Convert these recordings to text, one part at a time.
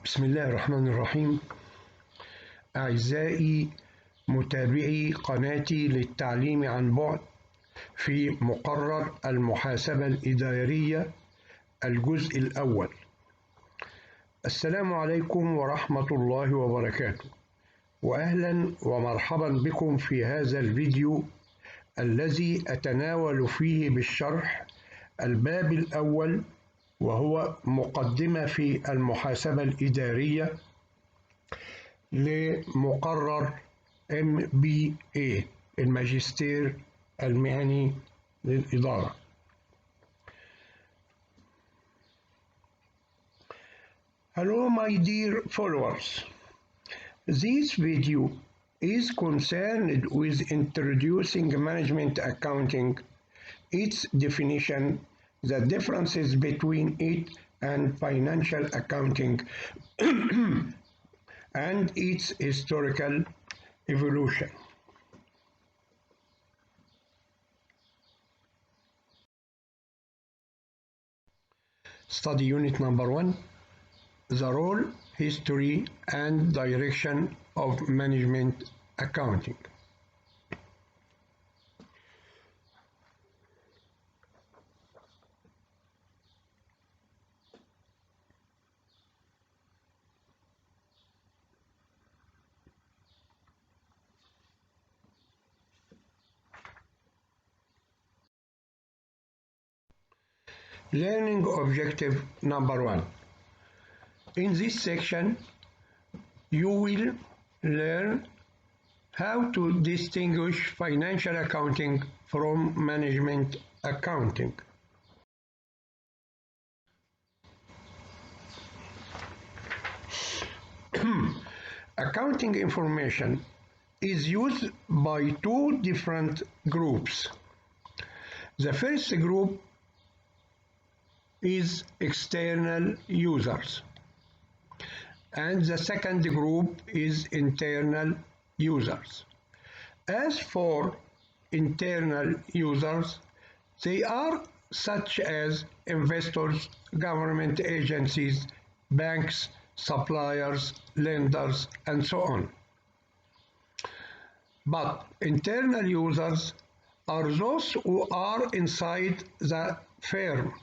بسم الله الرحمن الرحيم. أعزائي متابعي قناتي للتعليم عن بعد في مقرر المحاسبة الإدارية الجزء الأول. السلام عليكم ورحمة الله وبركاته، وأهلا ومرحبا بكم في هذا الفيديو الذي أتناول فيه بالشرح الباب الأول، وهو مقدمة في المحاسبة الإدارية لمقرر MBA الماجستير المهني للإدارة. Hello my dear followers. This video is concerned with introducing management accounting, its definition, the differences between it and financial accounting, and its historical evolution. Study unit number 1, the role, history, and direction of management accounting. Learning objective number 1. In this section, you will learn how to distinguish financial accounting from management accounting. Accounting information is used by two different groups. The first group is external users, and the second group is internal users. As for internal users, they are such as investors, government agencies, banks, suppliers, lenders, and so on. But internal users are those who are inside the firm.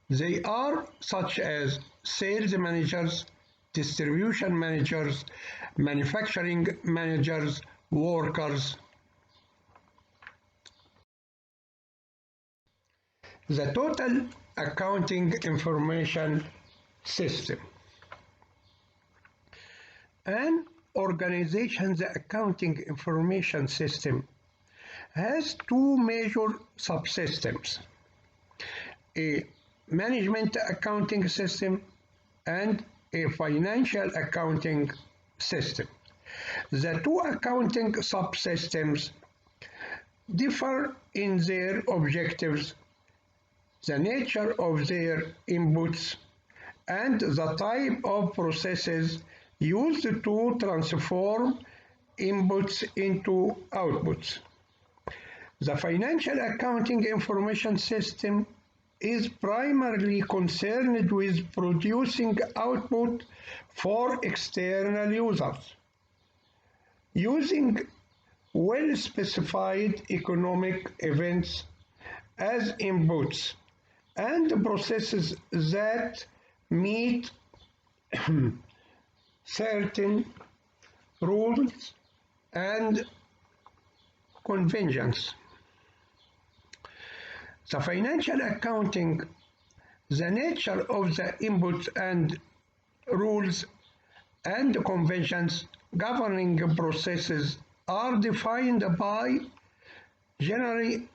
They are such as sales managers, distribution managers, manufacturing managers, workers. The total accounting information system. An organization's accounting information system has two major subsystems: a management accounting system and a financial accounting system. The two accounting subsystems differ in their objectives, the nature of their inputs, and the type of processes used to transform inputs into outputs. The financial accounting information system is primarily concerned with producing output for external users, using well-specified economic events as inputs and processes that meet certain rules and conventions. The financial accounting, the nature of the inputs and rules and conventions governing processes are defined by generally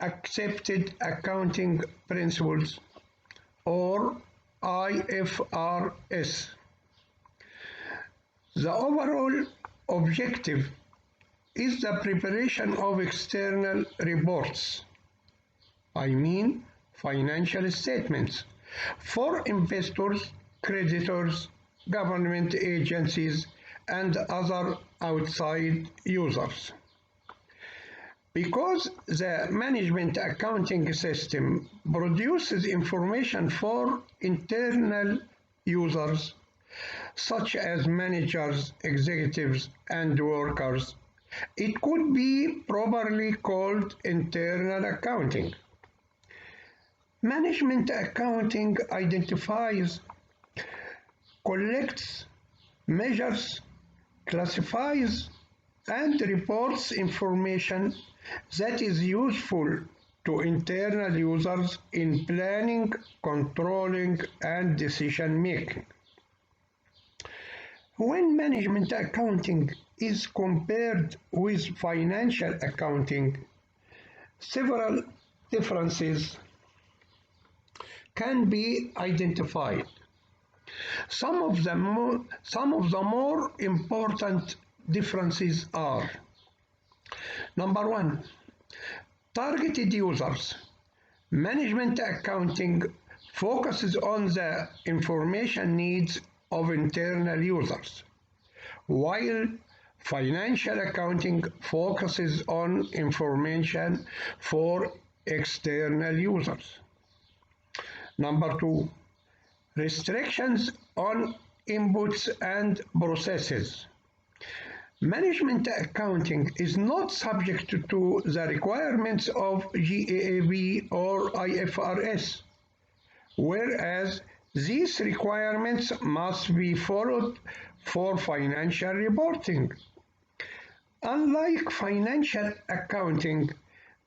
accepted accounting principles, or IFRS. The overall objective is the preparation of external reports, financial statements, for investors, creditors, government agencies, and other outside users. Because the management accounting system produces information for internal users, such as managers, executives, and workers, it could be properly called internal accounting. Management accounting identifies, collects, measures, classifies, and reports information that is useful to internal users in planning, controlling, and decision making. When management accounting is compared with financial accounting, several differences can be identified. Some of the more important differences are: number one, targeted users. Management accounting focuses on the information needs of internal users, while financial accounting focuses on information for external users. Number two, restrictions on inputs and processes. Management accounting is not subject to the requirements of GAAP or IFRS, whereas these requirements must be followed for financial reporting. Unlike financial accounting,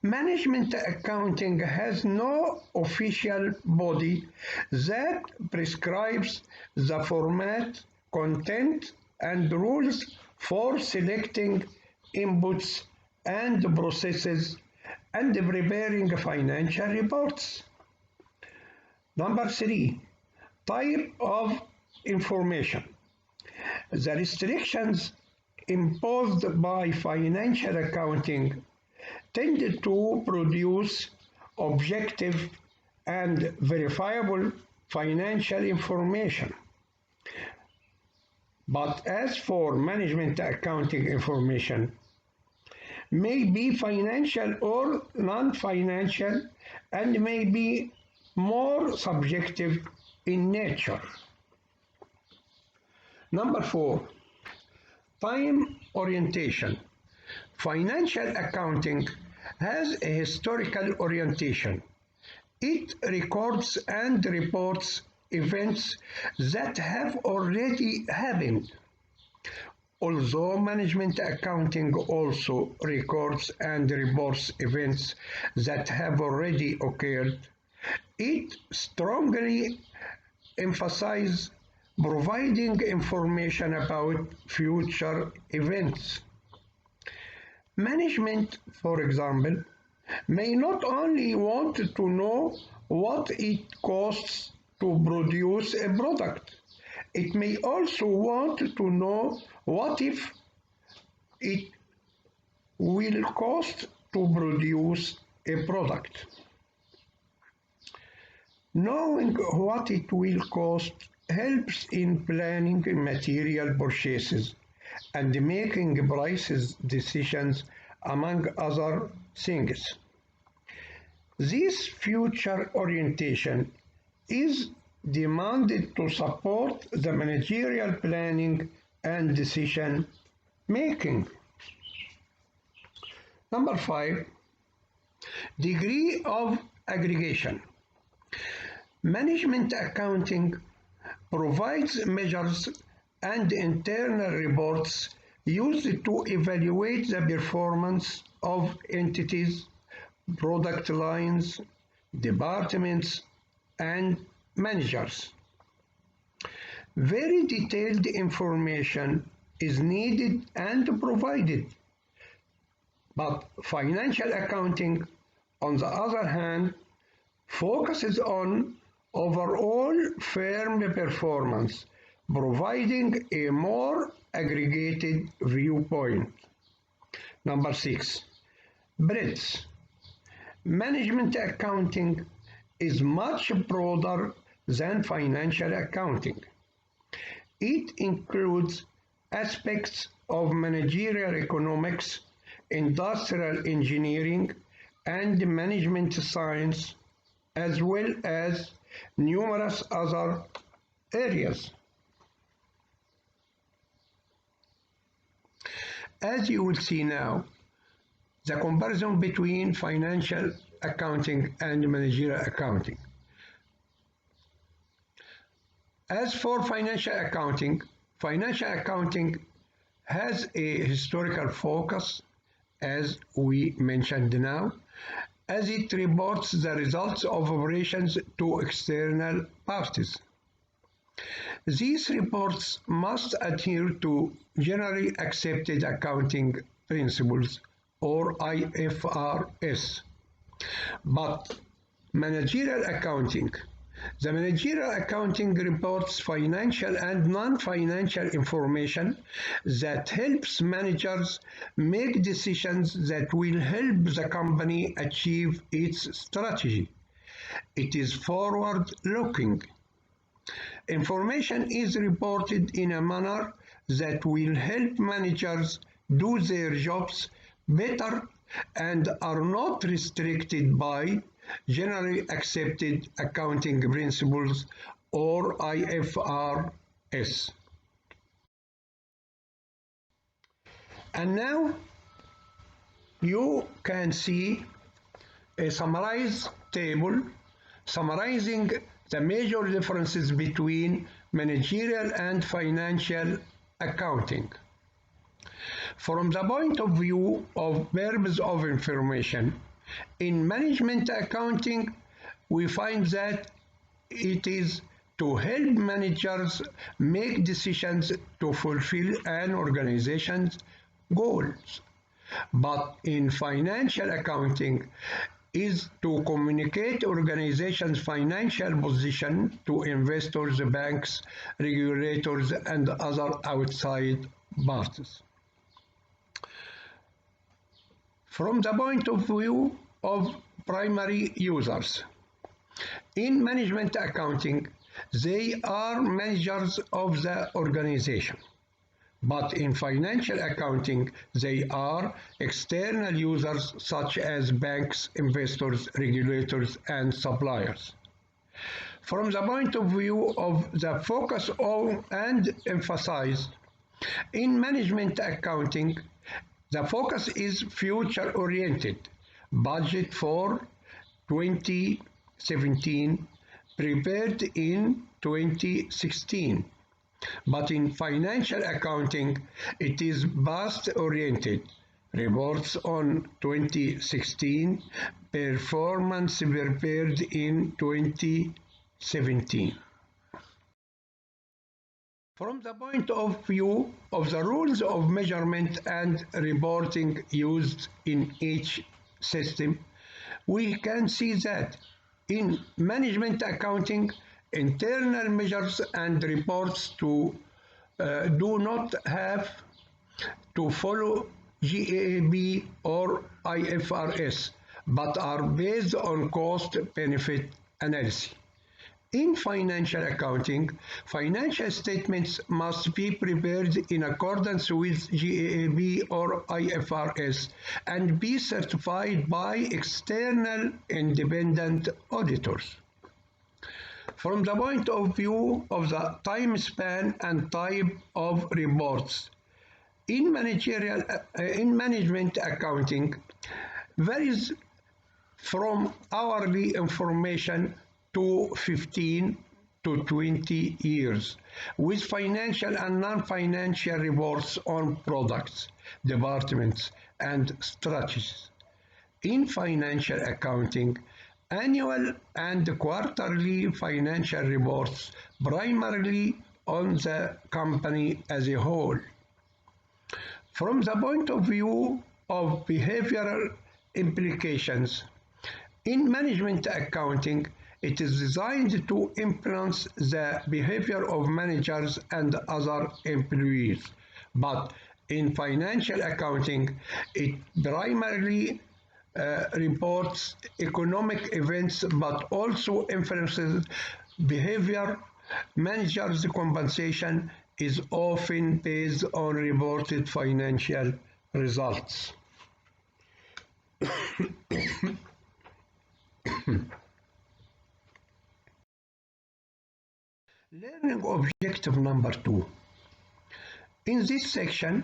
management accounting has no official body that prescribes the format, content, and rules for selecting inputs and processes and preparing financial reports. Number three, type of information. The restrictions imposed by financial accounting tend to produce objective and verifiable financial information. But as for management accounting information, may be financial or non-financial and may be more subjective in nature. Number four, time orientation. Financial accounting has a historical orientation. It records and reports events that have already happened. Although management accounting also records and reports events that have already occurred, it strongly emphasizes providing information about future events. Management, for example, may not only want to know what it costs to produce a product, it may also want to know what if it will cost to produce a product. Knowing what it will cost helps in planning material purchases and making prices decisions, among other things. This future orientation is demanded to support the managerial planning and decision making. Number five, degree of aggregation. Management accounting provides measures and internal reports used to evaluate the performance of entities, product lines, departments, and managers. Very detailed information is needed and provided, but financial accounting, on the other hand, focuses on overall firm performance, providing a more aggregated viewpoint. Number six, breadth. Management accounting is much broader than financial accounting. It includes aspects of managerial economics, industrial engineering, and management science, as well as numerous other areas. As you will see now, the comparison between financial accounting and managerial accounting. As for financial accounting has a historical focus, as we mentioned now, as it reports the results of operations to external parties. These reports must adhere to generally accepted accounting principles or IFRS. But managerial accounting. The managerial accounting reports financial and non-financial information that helps managers make decisions that will help the company achieve its strategy. It is forward-looking. Information is reported in a manner that will help managers do their jobs better and are not restricted by generally accepted accounting principles or IFRS. And now you can see a summarized table summarizing the major differences between managerial and financial accounting. From the point of view of verbs of information, in management accounting, we find that it is to help managers make decisions to fulfill an organization's goals. But in financial accounting, is to communicate organizations' financial position to investors, banks, regulators, and other outside parties. From the point of view of primary users, in management accounting, they are managers of the organization. But in financial accounting, they are external users such as banks, investors, regulators, and suppliers. From the point of view of the focus on and emphasize, in management accounting, the focus is future-oriented, budget for 2017, prepared in 2016. But in financial accounting, it is past-oriented, reports on 2016, performance prepared in 2017. From the point of view of the rules of measurement and reporting used in each system, we can see that in management accounting, internal measures and reports do not have to follow GAAP or IFRS, but are based on cost-benefit analysis. In financial accounting, financial statements must be prepared in accordance with GAAP or IFRS and be certified by external independent auditors. From the point of view of the time span and type of reports, in management accounting varies from hourly information to 15 to 20 years, with financial and non-financial reports on products, departments, and strategies. In financial accounting, annual and quarterly financial reports primarily on the company as a whole. From the point of view of behavioral implications, in management accounting, it is designed to influence the behavior of managers and other employees. But in financial accounting, it primarily reports economic events but also influences behavior. Managers' compensation is often based on reported financial results. Learning objective number 2. In this section,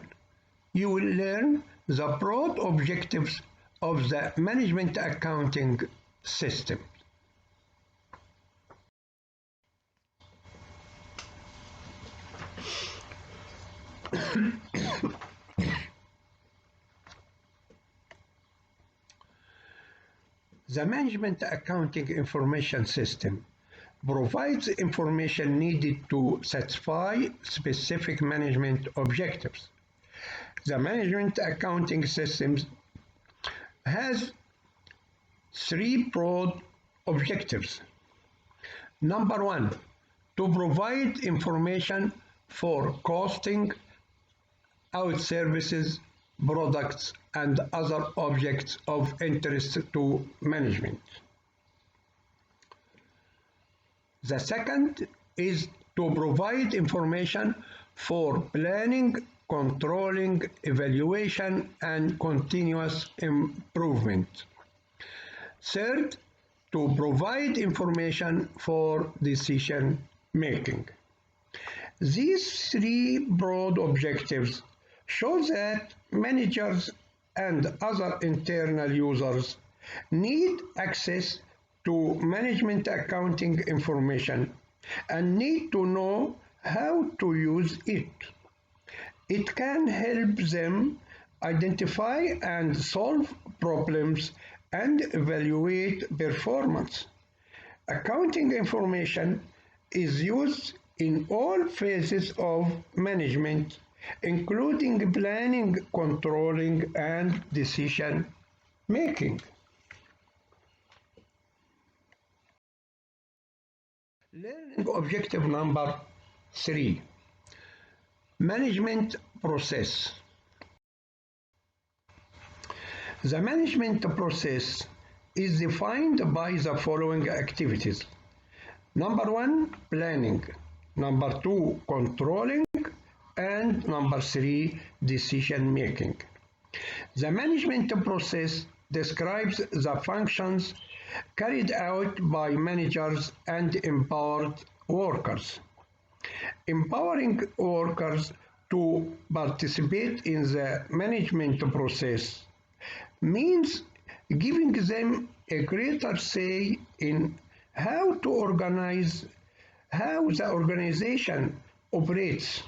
you will learn the broad objectives of the management accounting system. The Management Accounting Information System provides information needed to satisfy specific management objectives. The Management Accounting System has three broad objectives. Number 1, to provide information for costing out services, products, and other objects of interest to management. The second is to provide information for planning, controlling, evaluation, and continuous improvement. Third, to provide information for decision making. These three broad objectives show that managers and other internal users need access to management accounting information and need to know how to use it. It can help them identify and solve problems and evaluate performance. Accounting information is used in all phases of management, including planning, controlling, and decision making. Learning objective number 3. Management process. The management process is defined by the following activities. Number 1, planning. Number 2, controlling. And number 3, decision making. The management process describes the functions carried out by managers and empowered workers. Empowering workers to participate in the management process means giving them a greater say in how the organization operates.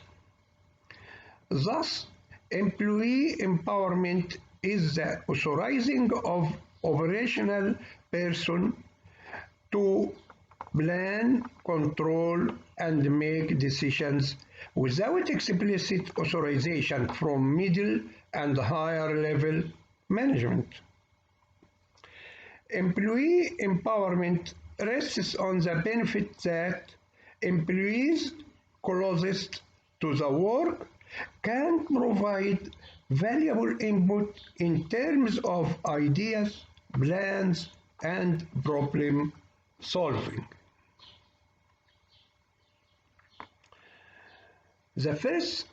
Thus, employee empowerment is the authorizing of operational person to plan, control, and make decisions without explicit authorization from middle and higher level management. Employee empowerment rests on the benefit that employees closest to the work can provide valuable input in terms of ideas, plans, and problem solving. The first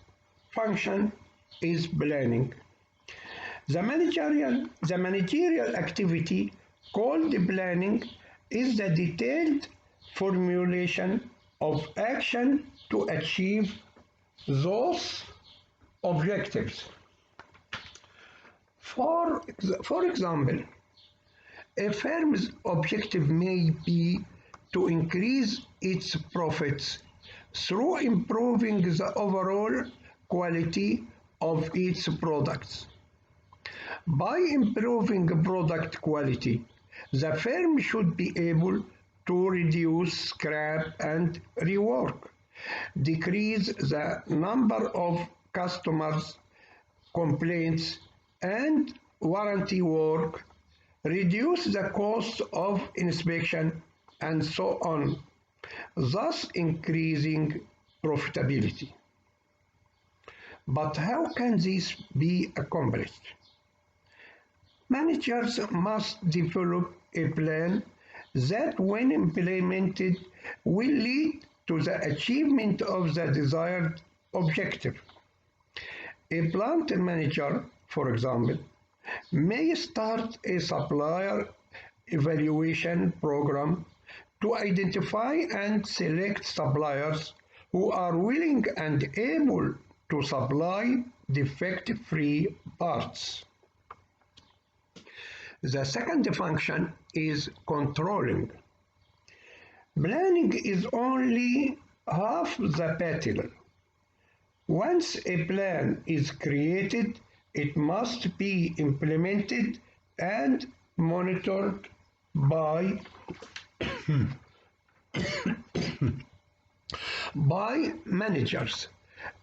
function is planning. The managerial activity called planning is the detailed formulation of action to achieve those objectives. For example, a firm's objective may be to increase its profits through improving the overall quality of its products. By improving product quality, the firm should be able to reduce scrap and rework, decrease the number of customers' complaints and warranty work, reduce the cost of inspection, and so on, thus increasing profitability. But how can this be accomplished? Managers must develop a plan that, when implemented, will lead to the achievement of the desired objective. A plant manager, for example, may start a supplier evaluation program to identify and select suppliers who are willing and able to supply defect-free parts. The second function is controlling. Planning is only half the battle. Once a plan is created, it must be implemented and monitored by managers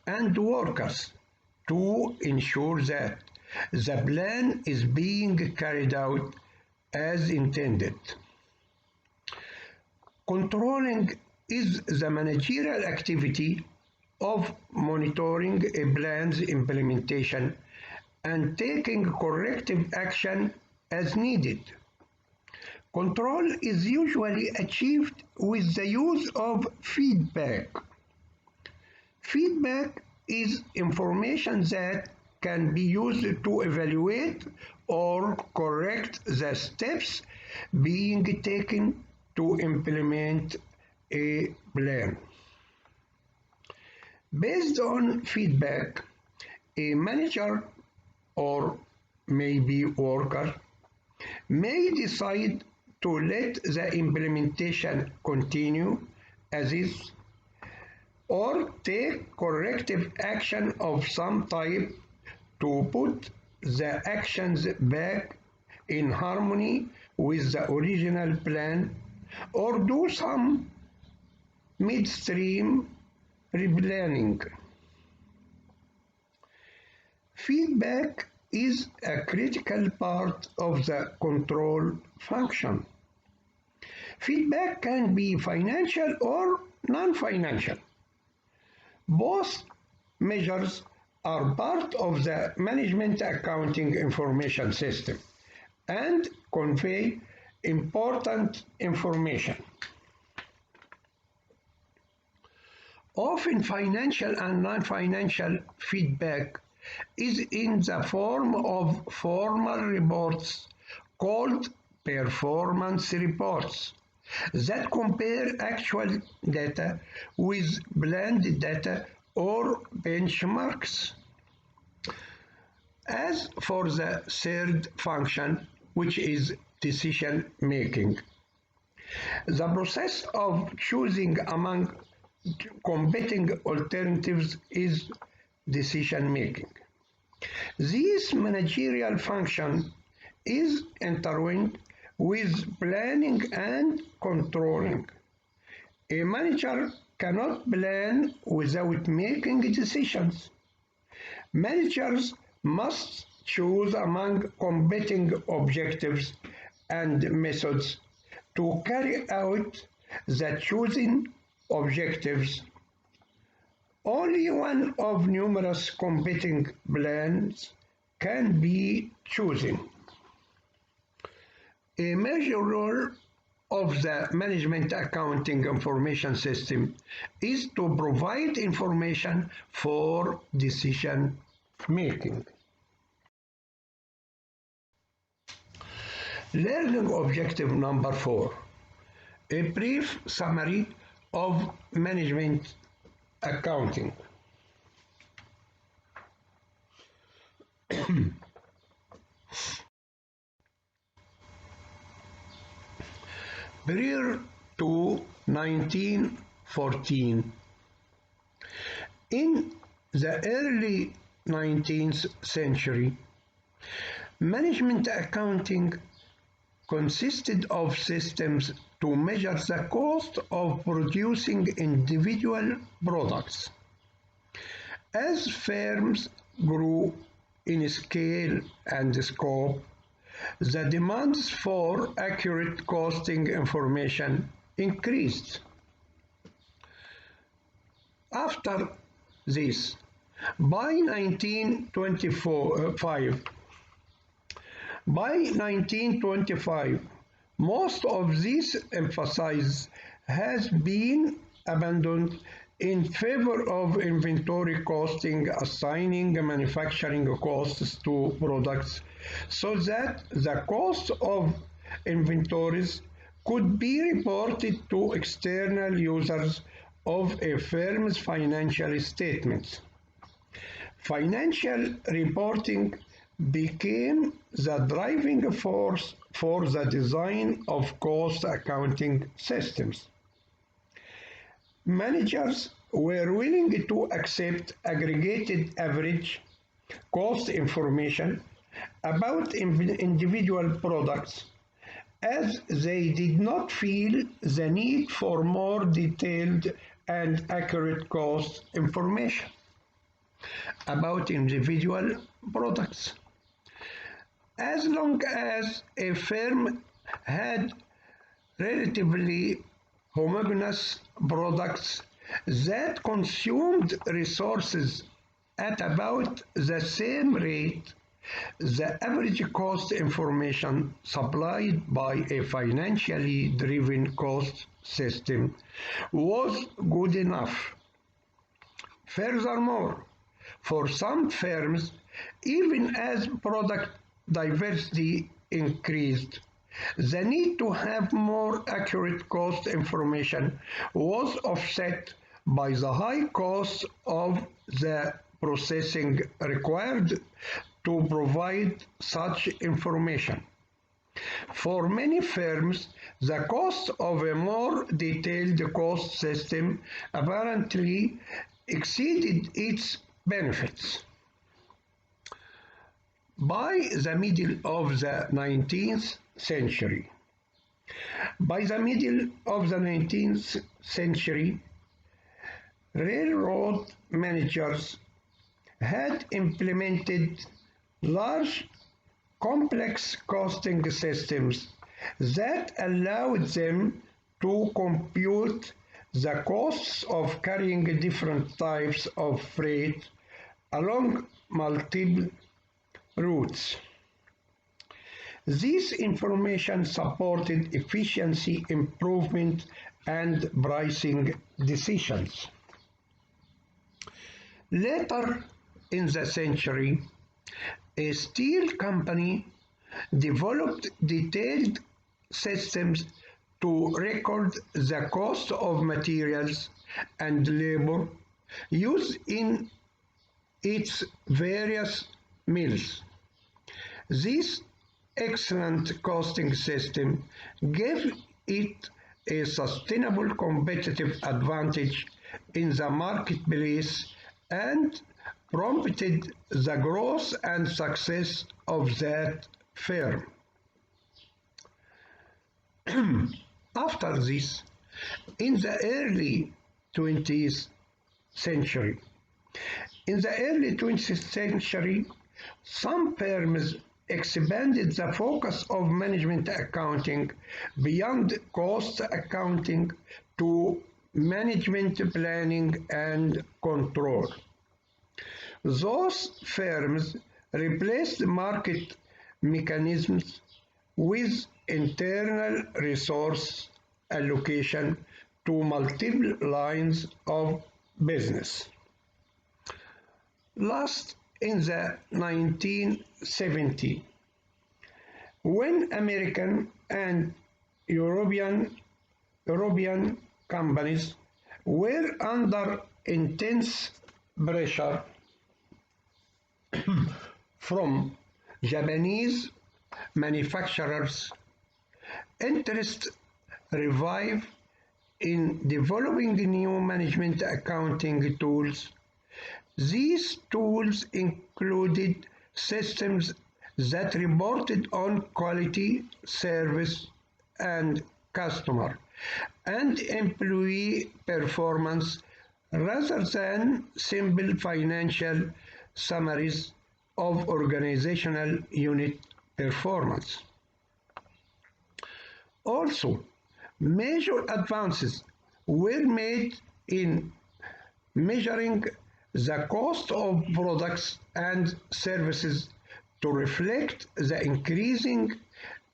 and workers to ensure that the plan is being carried out as intended. Controlling is the managerial activity of monitoring a plan's implementation and taking corrective action as needed. Control is usually achieved with the use of feedback. Feedback is information that can be used to evaluate or correct the steps being taken to implement a plan. Based on feedback, a manager or maybe worker may decide to let the implementation continue as is or take corrective action of some type to put the actions back in harmony with the original plan or do some midstream replanning. Feedback is a critical part of the control function. Feedback can be financial or non-financial. Both measures are part of the management accounting information system and convey important information. Often financial and non-financial feedback is in the form of formal reports called performance reports that compare actual data with planned data or benchmarks. As for the third function, which is decision making, the process of choosing among competing alternatives is decision making. This managerial function is intertwined with planning and controlling. A manager cannot plan without making decisions. Managers must choose among competing objectives and methods to carry out the chosen objectives. Only one of numerous competing plans can be chosen. A major role of the management accounting information system is to provide information for decision making. Learning objective number 4. A brief summary of management accounting. Prior to 1914, in the early 19th century, management accounting consisted of systems to measure the cost of producing individual products. As firms grew in scale and scope, the demands for accurate costing information increased. After this, by 1925, most of this emphasis has been abandoned in favor of inventory costing, assigning manufacturing costs to products so that the cost of inventories could be reported to external users of a firm's financial statements. Financial reporting became the driving force for the design of cost accounting systems. Managers were willing to accept aggregated average cost information about individual products as they did not feel the need for more detailed and accurate cost information about individual products. As long as a firm had relatively homogeneous products that consumed resources at about the same rate, the average cost information supplied by a financially driven cost system was good enough. Furthermore, for some firms, even as product diversity increased, the need to have more accurate cost information was offset by the high cost of the processing required to provide such information. For many firms, the cost of a more detailed cost system apparently exceeded its benefits. By the middle of the 19th century, railroad managers had implemented large, complex costing systems that allowed them to compute the costs of carrying different types of freight along multiple routes. This information supported efficiency improvement and pricing decisions. Later in the century, a steel company developed detailed systems to record the cost of materials and labor used in its various mills. This excellent costing system gave it a sustainable competitive advantage in the marketplace and prompted the growth and success of that firm. After this, in the early 20th century, in the early 20th century, some firms expanded the focus of management accounting beyond cost accounting to management planning and control. Those firms replaced market mechanisms with internal resource allocation to multiple lines of business. Last, in the 1970s, when American and European companies were under intense pressure from Japanese manufacturers, interest revived in developing new management accounting tools. These tools included systems that reported on quality, service, and customer and employee performance rather than simple financial summaries of organizational unit performance. Also, major advances were made in measuring the cost of products and services to reflect the increasing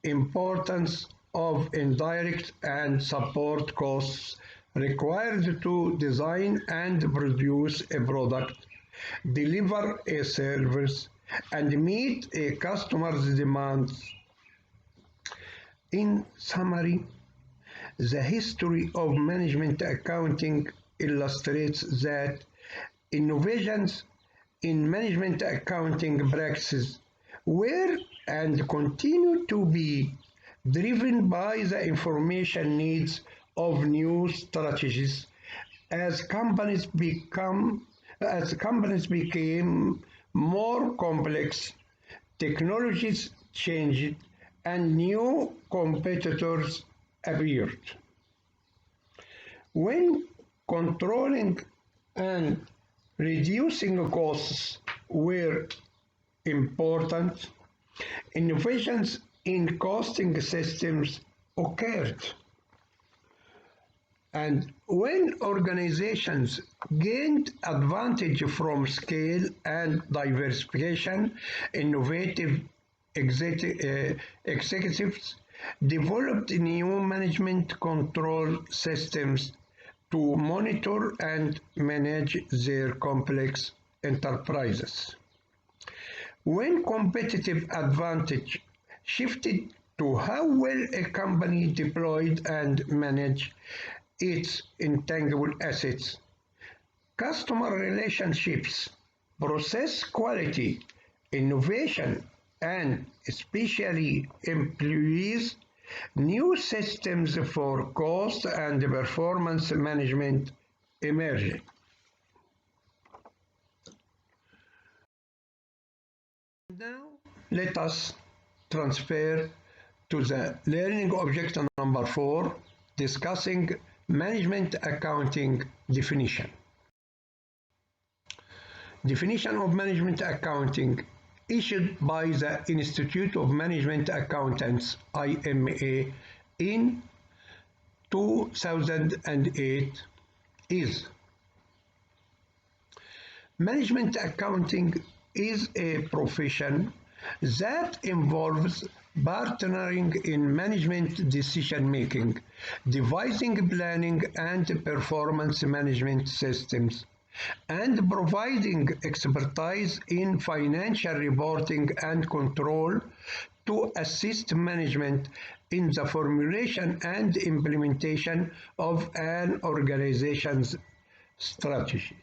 importance of indirect and support costs required to design and produce a product, deliver a service, and meet a customer's demands. In summary, the history of management accounting illustrates that innovations in management accounting practices were and continue to be driven by the information needs of new strategies as companies became more complex, technologies changed, and new competitors appeared. When controlling and reducing costs were important, innovations in costing systems occurred. And when organizations gained advantage from scale and diversification, innovative executives developed new management control systems to monitor and manage their complex enterprises. When competitive advantage shifted to how well a company deployed and managed its intangible assets, customer relationships, process quality, innovation, and especially employees, new systems for cost and performance management emerged. Now, let us transfer to the learning object number 4, discussing management accounting definition. Definition of management accounting issued by the Institute of Management Accountants IMA in 2008 is: management accounting is a profession that involves partnering in management decision-making, devising planning and performance management systems, and providing expertise in financial reporting and control to assist management in the formulation and implementation of an organization's strategy.